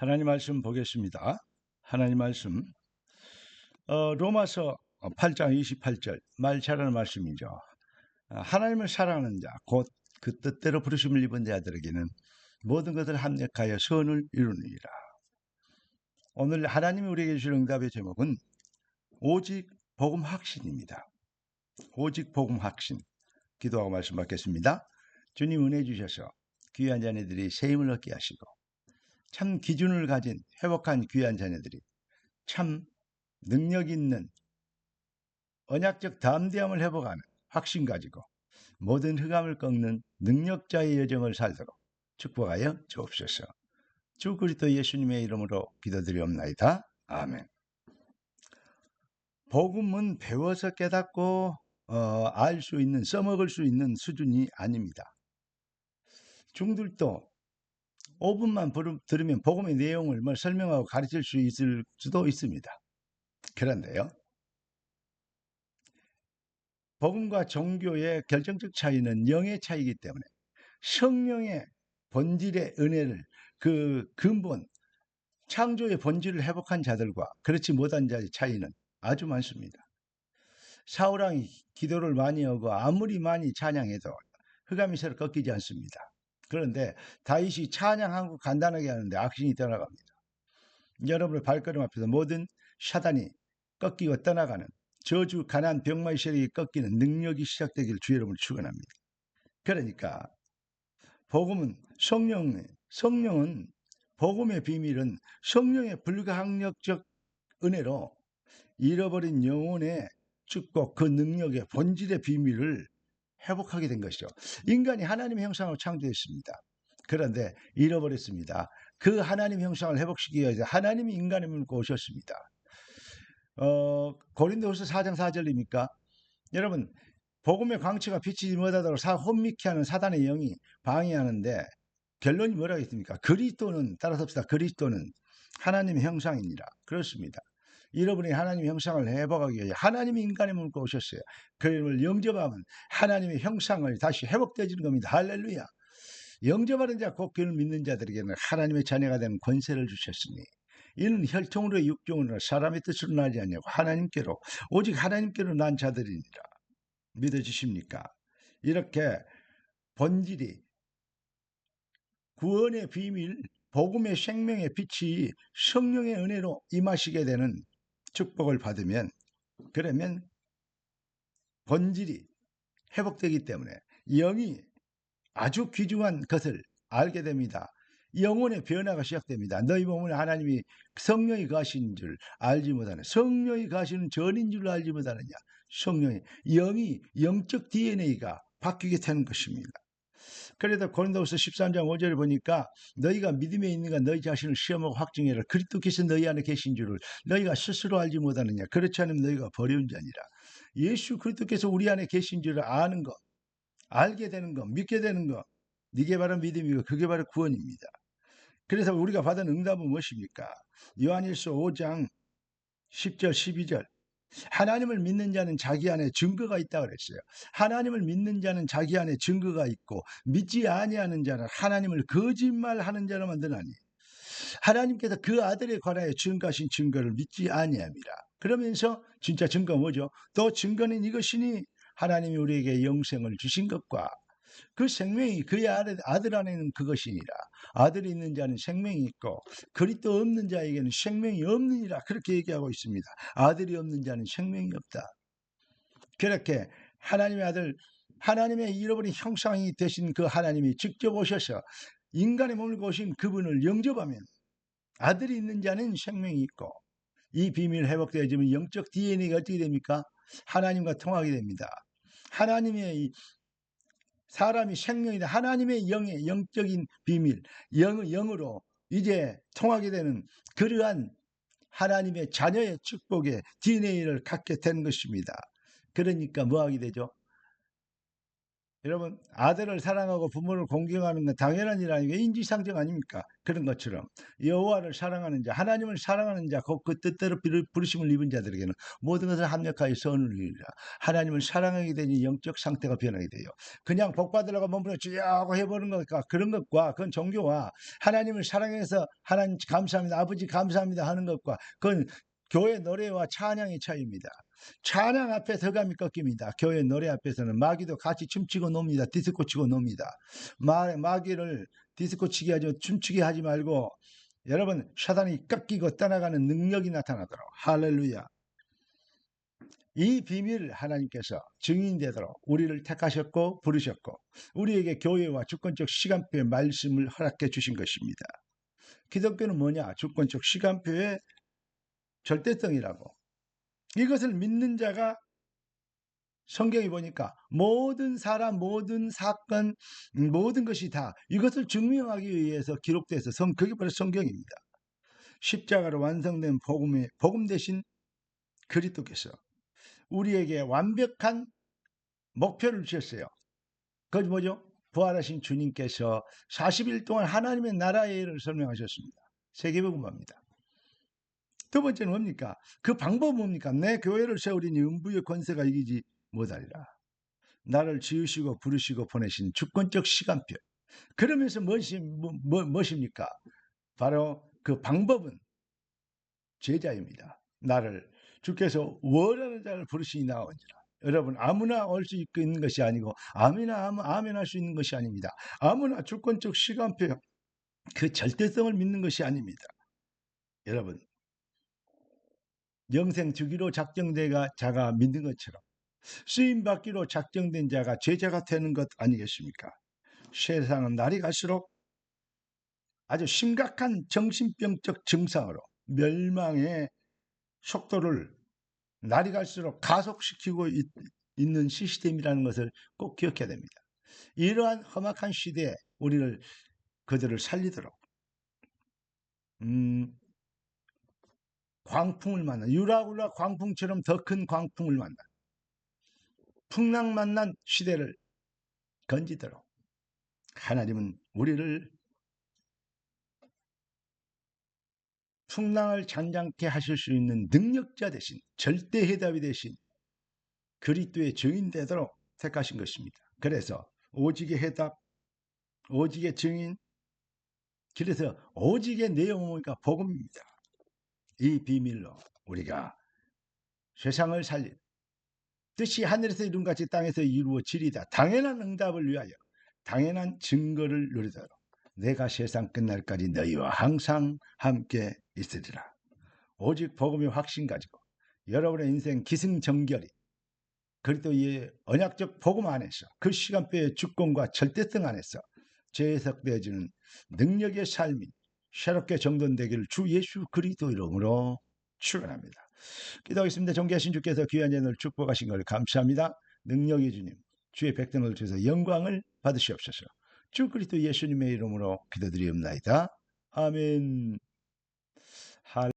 하나님 말씀 보겠습니다. 하나님 말씀 로마서 8장 28절 말 잘하는 말씀이죠. 하나님을 사랑하는 자 곧 그 뜻대로 부르심을 입은 자들에게는 모든 것을 합력하여 선을 이루느니라. 오늘 하나님이 우리에게 주신 응답의 제목은 오직 복음 확신입니다. 오직 복음 확신. 기도하고 말씀 받겠습니다. 주님 은혜 주셔서 귀한 자녀들이 새 힘을 얻게 하시고 참 기준을 가진 회복한 귀한 자녀들이 참 능력 있는 언약적 담대함을 회복하는 확신 가지고 모든 흑암을 꺾는 능력자의 여정을 살도록 축복하여 주옵소서. 주 그리스도 예수님의 이름으로 기도드리옵나이다. 아멘. 복음은 배워서 깨닫고 알 수 있는, 써먹을 수 있는 수준이 아닙니다. 중들도 5분만 들으면 복음의 내용을 설명하고 가르칠 수 있을 수도 있습니다. 그런데요, 복음과 종교의 결정적 차이는 영의 차이이기 때문에 성령의 본질의 은혜를, 그 근본 창조의 본질을 회복한 자들과 그렇지 못한 자의 차이는 아주 많습니다. 사울왕이 기도를 많이 하고 아무리 많이 찬양해도 흑암이 서로 꺾이지 않습니다. 그런데 다윗이 찬양하고 간단하게 하는데 악신이 떠나갑니다. 여러분의 발걸음 앞에서 모든 사단이 꺾이고 떠나가는 저주, 가난, 병마의 세력이 꺾이는 능력이 시작되길 주 여러분을 축원합니다. 그러니까 복음은 성령은 복음의 비밀은 성령의 불가항력적 은혜로 잃어버린 영혼의 축복, 그 능력의 본질의 비밀을 회복하게 된 것이죠. 인간이 하나님의 형상으로 창조했습니다. 그런데 잃어버렸습니다. 그 하나님 형상을 회복시키기 위해서 하나님이 인간의 몸을 오셨습니다. 고린도후서 4장 4절입니까? 여러분, 복음의 광채가 비치지 못하도록 혼미케 하는 사단의 영이 방해하는데 결론이 뭐라고 했습니까? 그리스도는, 따라섭시다. 그리스도는 하나님의 형상이니라. 그렇습니다. 여러분이 하나님의 형상을 회복하기 위해 하나님이 인간의 몸을 오셨어요. 그 이름을 영접하면 하나님의 형상을 다시 회복되어지는 겁니다. 할렐루야. 영접하는 자, 곧 그를 믿는 자들에게는 하나님의 자녀가 되는 권세를 주셨으니 이는 혈통으로 육종으로 사람의 뜻으로 나지 아니하고 하나님께로, 오직 하나님께로 난 자들이니라. 믿어지십니까? 이렇게 본질이, 구원의 비밀, 복음의 생명의 빛이 성령의 은혜로 임하시게 되는 축복을 받으면, 그러면 본질이 회복되기 때문에 영이 아주 귀중한 것을 알게 됩니다. 영혼의 변화가 시작됩니다. 너희 몸은 하나님이 성령이 가신 줄 알지 못하는, 성령이 가시는 전인 줄 알지 못하느냐. 성령이, 영이, 영적 DNA가 바뀌게 되는 것입니다. 그래도 고린도후서 13장 5절에 보니까 너희가 믿음에 있는가 너희 자신을 시험하고 확증해라. 그리스도께서 너희 안에 계신 줄을 너희가 스스로 알지 못하느냐. 그렇지 않으면 너희가 버려온 자니라. 예수 그리스도께서 우리 안에 계신 줄을 아는 것, 알게 되는 것, 믿게 되는 것, 이게 바로 믿음이고 그게 바로 구원입니다. 그래서 우리가 받은 응답은 무엇입니까? 요한일서 5장 10절 12절 하나님을 믿는 자는 자기 안에 증거가 있다고 그랬어요. 하나님을 믿는 자는 자기 안에 증거가 있고 믿지 아니하는 자는 하나님을 거짓말하는 자로 만드나니 하나님께서 그 아들에 관하여 증거하신 증거를 믿지 아니함이라. 그러면서 진짜 증거 뭐죠? 또 증거는 이것이니 하나님이 우리에게 영생을 주신 것과 그 생명이 그의 아들 안에는 그것이니라. 아들이 있는 자는 생명이 있고 그리스도 없는 자에게는 생명이 없느니라. 그렇게 얘기하고 있습니다. 아들이 없는 자는 생명이 없다. 그렇게 하나님의 아들, 하나님의 잃어버린 형상이 되신 그 하나님이 직접 오셔서 인간의 몸을 오신 그분을 영접하면 아들이 있는 자는 생명이 있고, 이 비밀 회복되어지면 영적 DNA가 어떻게 됩니까? 하나님과 통하게 됩니다. 하나님의 사람이 생명이다. 하나님의 영의 영적인 비밀, 영으로 이제 통하게 되는 그러한 하나님의 자녀의 축복의 DNA를 갖게 되는 것입니다. 그러니까 뭐 하게 되죠? 여러분, 아들을 사랑하고 부모를 공경하는 건 당연한 일 아니고 인지상정 아닙니까? 그런 것처럼 여호와를 사랑하는 자, 하나님을 사랑하는 자, 그 뜻대로 부르심을 입은 자들에게는 모든 것을 합력하여 선을 이루리라. 하나님을 사랑하게 되니 영적 상태가 변하게 돼요. 그냥 복 받으려고 몸부림쳐 주야고 해보는 것과 그런 것과 그건 종교와 하나님을 사랑해서 하나님 감사합니다, 아버지 감사합니다 하는 것과 그건 교회 노래와 찬양의 차이입니다. 찬양 앞에 서감이 꺾입니다. 교회 노래 앞에서는 마귀도 같이 춤추고 놉니다. 디스코 치고 놉니다. 마귀를 디스코 치게 하지 춤추게 하지 말고 여러분 사단이 꺾이고 떠나가는 능력이 나타나도록 할렐루야. 이 비밀을 하나님께서 증인되도록 우리를 택하셨고 부르셨고 우리에게 교회와 주권적 시간표의 말씀을 허락해 주신 것입니다. 기독교는 뭐냐? 주권적 시간표의 절대성이라고. 이것을 믿는 자가 성경에 보니까 모든 사람, 모든 사건, 모든 것이 다 이것을 증명하기 위해서 기록돼서 그게 바로 성경입니다. 십자가로 완성된 복음 대신 그리스도께서 우리에게 완벽한 목표를 주셨어요. 그것이 뭐죠? 부활하신 주님께서 40일 동안 하나님의 나라의 일을 설명하셨습니다. 세계복음화입니다. 두 번째는 뭡니까? 그 방법은 뭡니까? 내 교회를 세우리니 음부의 권세가 이기지 못하리라. 나를 지으시고 부르시고 보내신 주권적 시간표. 그러면서 무엇입니까? 바로 그 방법은 제자입니다. 나를 주께서 원하는 자를 부르시니 나온지라. 여러분 아무나 올 수 있는 것이 아니고 아무나 아멘 할 수 있는 것이 아닙니다. 아무나 주권적 시간표 그 절대성을 믿는 것이 아닙니다. 여러분 영생 주기로 작정된 자가 믿는 것처럼 쓰임받기로 작정된 자가 제자가 되는 것 아니겠습니까? 세상은 날이 갈수록 아주 심각한 정신병적 증상으로 멸망의 속도를 날이 갈수록 가속시키고 있는 시스템이라는 것을 꼭 기억해야 됩니다. 이러한 험악한 시대에 그들을 살리도록 광풍을 만나 유라굴라 광풍처럼 더 큰 광풍을 만나 풍랑 만난 시대를 건지도록 하나님은 우리를 풍랑을 잔잔케 하실 수 있는 능력자 대신 절대 해답이 되신 그리스도의 증인 되도록 택하신 것입니다. 그래서 오직의 해답, 오직의 증인, 그래서 오직의 내용은 뭐니까 복음입니다. 이 비밀로 우리가 세상을 살린 뜻이 하늘에서 이룬 같이 땅에서 이루어지리다. 당연한 응답을 위하여 당연한 증거를 누리도록 내가 세상 끝날까지 너희와 항상 함께 있으리라. 오직 복음의 확신 가지고 여러분의 인생 기승전결이 그리스도의 언약적 복음 안에서 그 시간표의 주권과 절대성 안에서 재해석되어지는 능력의 삶이 새롭게 정돈되기를 주 예수 그리스도 이름으로 축원합니다. 기도하겠습니다. 존귀하신 주께서 귀한 예를 축복하신 걸 감사합니다. 능력의 주님, 주의 백성을 주셔서 영광을 받으시옵소서. 주 그리스도 예수님의 이름으로 기도드리옵나이다. 아멘.